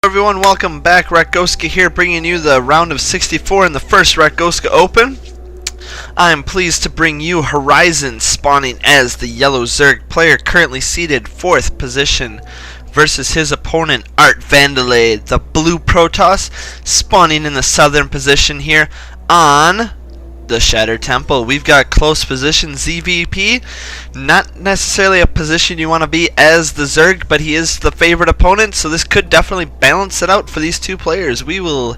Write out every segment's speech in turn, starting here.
Everyone, welcome back. Rakgoska here, bringing you the round of 64 in the first Rakgoska Open. I am pleased to bring you HorizoN spawning as the yellow Zerg player, currently seated 4th position, versus his opponent ArtVandelay, the blue Protoss, spawning in the southern position here on the Shattered Temple. We've got close position ZVP, not necessarily a position you want to be as the Zerg, but he is the favorite opponent, so this could definitely balance it out for these two players. We will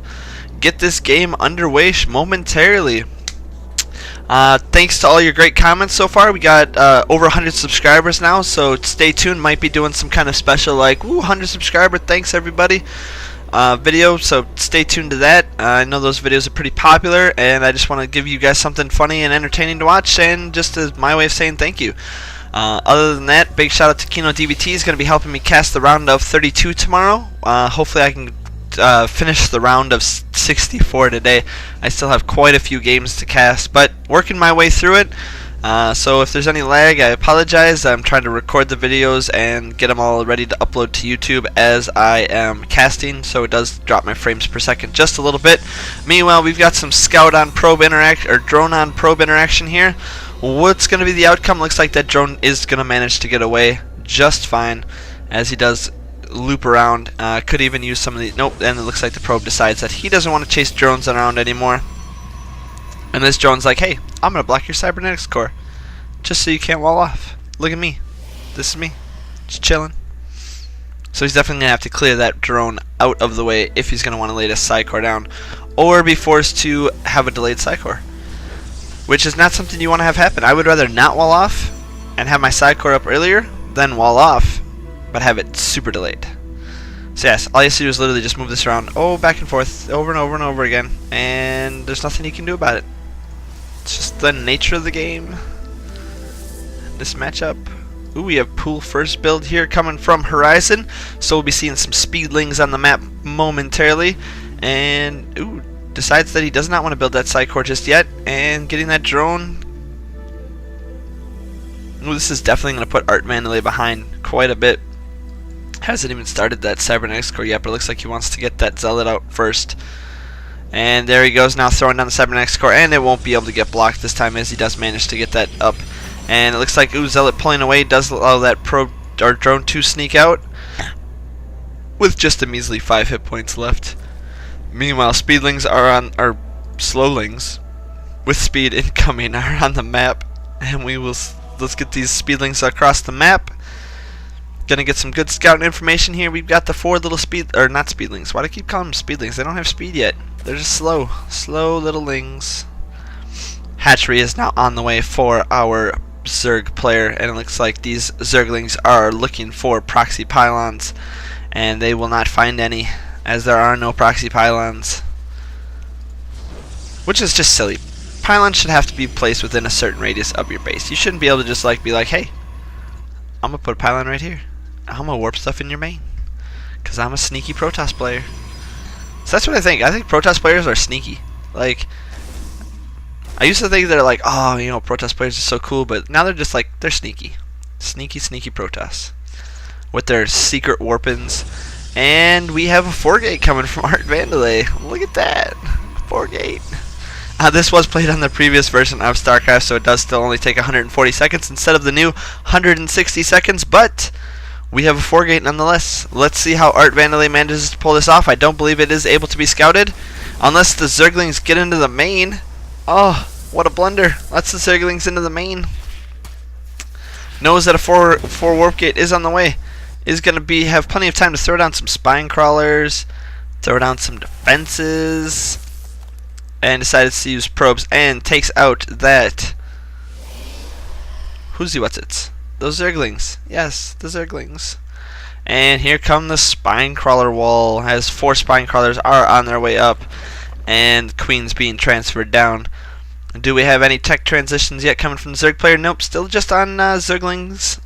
get this game underway momentarily. Thanks to all your great comments so far. We got over 100 subscribers now, so stay tuned. Might be doing some kind of special like, ooh, 100 subscriber, thanks everybody video, so stay tuned to that. I know those videos are pretty popular, and I just want to give you guys something funny and entertaining to watch, and just as my way of saying thank you. Other than that, big shout out to Kino DVT. He's going to be helping me cast the round of 32 tomorrow. Hopefully I can finish the round of 64 today. I still have quite a few games to cast, but working my way through it. So if there's any lag, I apologize. I'm trying to record the videos and get them all ready to upload to YouTube as I am casting, so it does drop my frames per second just a little bit. Meanwhile, we've got some scout on probe interaction, or drone on probe interaction here. What's going to be the outcome? Looks like that drone is going to manage to get away just fine, as he does loop around. Could even use some of the... Nope, and it looks like the probe decides that he doesn't want to chase drones around anymore. And this drone's like, hey, I'm going to block your cybernetics core, just so you can't wall off. Look at me. This is me. Just chilling. So he's definitely going to have to clear that drone out of the way if he's going to want to lay this psi core down, or be forced to have a delayed psi core, which is not something you want to have happen. I would rather not wall off and have my psi core up earlier than wall off, but have it super delayed. So yes, all you have to do is literally just move this around, back and forth, over and over and over again, and there's nothing you can do about it. It's just the nature of the game. This matchup. Ooh, we have pool first build here coming from HorizoN, so we'll be seeing some speedlings on the map momentarily. And ooh, decides that he does not want to build that psi core just yet, and getting that drone. Ooh, this is definitely going to put ArtVandelay behind quite a bit. Hasn't even started that cybernetics core yet, but it looks like he wants to get that zealot out first. And there he goes, now throwing down the cybernetics core, and it won't be able to get blocked this time, as he does manage to get that up. And it looks like zealot pulling away does allow that probe or drone to sneak out with just a measly 5 hit points left. Meanwhile, speedlings are slowlings with speed incoming are on the map, and let's get these speedlings across the map. Gonna get some good scouting information here. We've got the 4 little not speedlings. Why do I keep calling them speedlings? They don't have speed yet. They're just slow little lings. Hatchery is now on the way for our Zerg player, and it looks like these Zerglings are looking for proxy pylons, and they will not find any, as there are no proxy pylons, which is just silly. Pylons should have to be placed within a certain radius of your base. You shouldn't be able to just be like, hey, I'm gonna put a pylon right here. I'm gonna warp stuff in your main, cause I'm a sneaky Protoss player. So that's what I think. I think Protoss players are sneaky. Like, I used to think they're like, oh, you know, Protoss players are so cool, but now they're just like, they're sneaky. Sneaky Protoss. With their secret warpins. And we have a 4-gate coming from ArtVandelay. Look at that. 4-gate. This was played on the previous version of StarCraft, so it does still only take 140 seconds instead of the new 160 seconds, but we have a 4-gate nonetheless. Let's see how ArtVandelay manages to pull this off. I don't believe it is able to be scouted unless the Zerglings get into the main. Oh, what a blunder. Lets the Zerglings into the main. Knows that a 4 warp gate is on the way. Is going to have plenty of time to throw down some spine crawlers, throw down some defenses, and decides to use probes and takes out that what's-its. Those Zerglings. Yes, the Zerglings. And here come the spine crawler wall, as 4 spine crawlers are on their way up, and Queen's being transferred down. Do we have any tech transitions yet coming from the Zerg player? Nope, still just on Zerglings.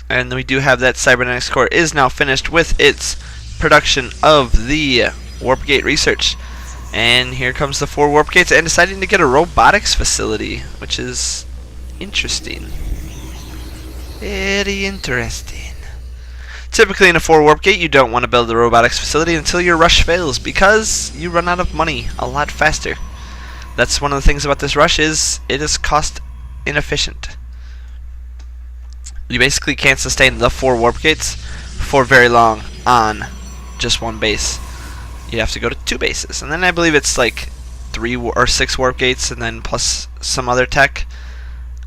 And we do have that cybernetics core is now finished with its production of the warp gate research. And here comes the 4 warp gates, and deciding to get a robotics facility, which is interesting. Very interesting. Typically in a 4 warp gate, you don't want to build the robotics facility until your rush fails, because you run out of money a lot faster. That's one of the things about this rush, is it is cost inefficient. You basically can't sustain the 4 warp gates for very long on just one base. You have to go to 2 bases, and then I believe it's like 3 or 6 warp gates, and then plus some other tech.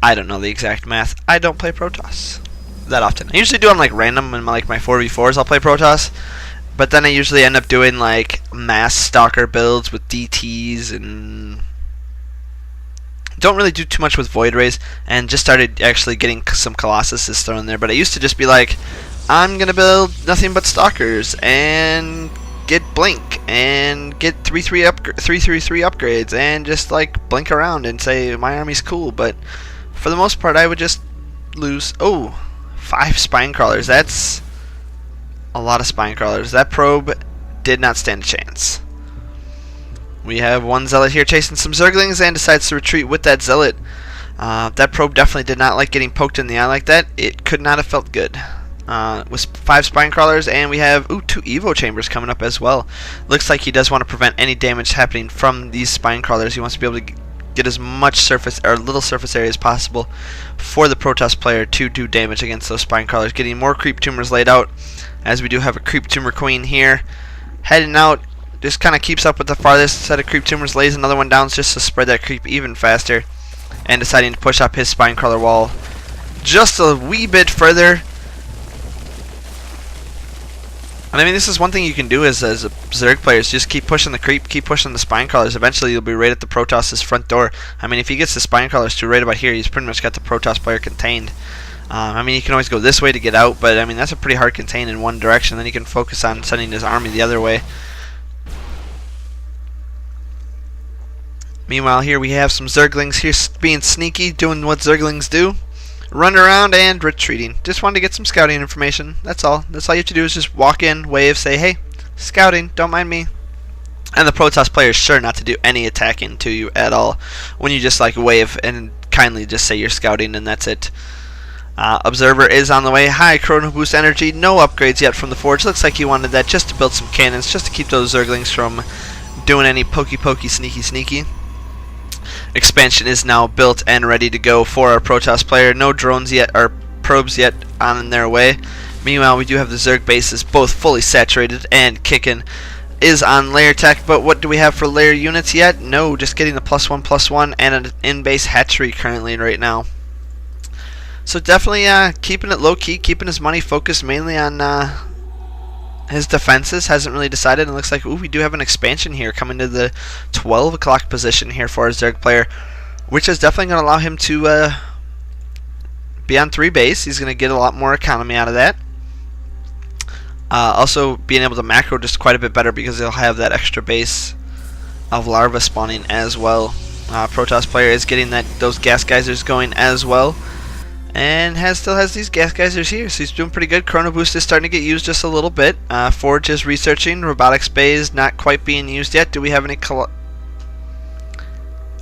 I don't know the exact math. I don't play Protoss that often. I usually do on like random in my 4v4s. I'll play Protoss, but then I usually end up doing like mass stalker builds with DTs, and don't really do too much with Void Rays, and just started actually getting some Colossuses thrown there. But I used to just be like, I'm gonna build nothing but stalkers and get blink and get 333 upgrades and just like blink around and say my army's cool. But for the most part, I would just lose. Oh, 5 spine crawlers. That's a lot of spine crawlers. That probe did not stand a chance. We have one zealot here chasing some zerglings and decides to retreat with that zealot. That probe definitely did not like getting poked in the eye like that. It could not have felt good. With 5 spine crawlers, and we have 2 Evo chambers coming up as well. Looks like he does want to prevent any damage happening from these spine crawlers. He wants to be able to get as much surface or little surface area as possible for the Protoss player to do damage against those spine crawlers. Getting more creep tumors laid out, as we do have a creep tumor queen here heading out. Just kind of keeps up with the farthest set of creep tumors, lays another one down just to spread that creep even faster, and deciding to push up his spine crawler wall just a wee bit further. And I mean, this is one thing you can do as a Zerg player, is just keep pushing the creep, keep pushing the spine crawlers. Eventually you'll be right at the Protoss's front door. I mean, if he gets the spine crawlers to right about here, he's pretty much got the Protoss player contained. I mean, you can always go this way to get out, but I mean, that's a pretty hard contain in one direction. Then he can focus on sending his army the other way. Meanwhile, here we have some Zerglings here being sneaky, doing what Zerglings do. Running around and retreating. Just wanted to get some scouting information. That's all. That's all you have to do, is just walk in, wave, say, hey, scouting, don't mind me. And the Protoss player is sure not to do any attacking to you at all when you just like wave and kindly just say you're scouting, and that's it. Observer is on the way. High Chrono Boost energy. No upgrades yet from the Forge. Looks like he wanted that just to build some cannons, just to keep those Zerglings from doing any pokey sneaky. Expansion is now built and ready to go for our Protoss player. No drones yet, or probes yet on their way. Meanwhile, we do have the Zerg bases both fully saturated and kicking. Is on layer tech, but what do we have for layer units yet? No, just getting the +1/+1 and an in-base hatchery currently right now. So definitely keeping it low-key, keeping his money focused mainly on his defenses. Hasn't really decided, and looks like, ooh, we do have an expansion here coming to the 12 o'clock position here for our Zerg player, which is definitely going to allow him to be on 3 base. He's going to get a lot more economy out of that. Also being able to macro just quite a bit better, because he'll have that extra base of larva spawning as well. Protoss player is getting those gas geysers going as well, and still has these gas geysers here, so he's doing pretty good. Chrono Boost is starting to get used just a little bit. Forge is researching. Robotics Bay is not quite being used yet. Do we have any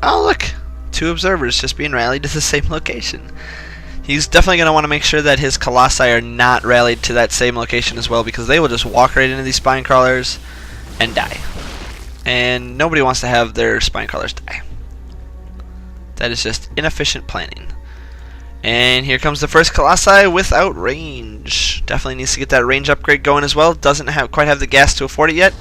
oh, look! 2 observers just being rallied to the same location. He's definitely going to want to make sure that his Colossi are not rallied to that same location as well, because they will just walk right into these spine crawlers and die. And nobody wants to have their spine crawlers die. That is just inefficient planning. And here comes the first Colossi without range. Definitely needs to get that range upgrade going as well. Doesn't quite have the gas to afford it yet,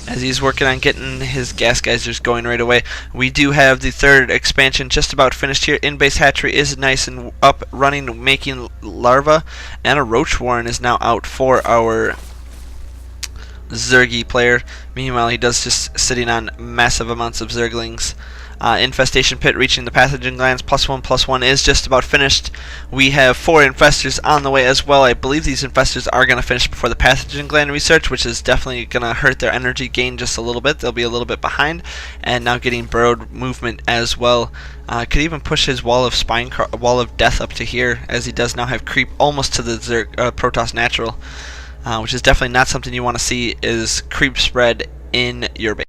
as he's working on getting his gas geysers going right away. We do have the 3rd expansion just about finished here. In-base hatchery is nice and up, running, making larva, and a roach warren is now out for our Zergy player. Meanwhile, he does just sitting on massive amounts of Zerglings. Infestation pit reaching the pathogen glands. +1/+1 is just about finished. We have 4 infestors on the way as well. I believe these infestors are going to finish before the pathogen gland research, which is definitely going to hurt their energy gain just a little bit. They'll be a little bit behind, and now getting burrowed movement as well. Could even push his wall of death up to here, as he does now have creep almost to the Protoss natural, which is definitely not something you want to see, is creep spread in your base.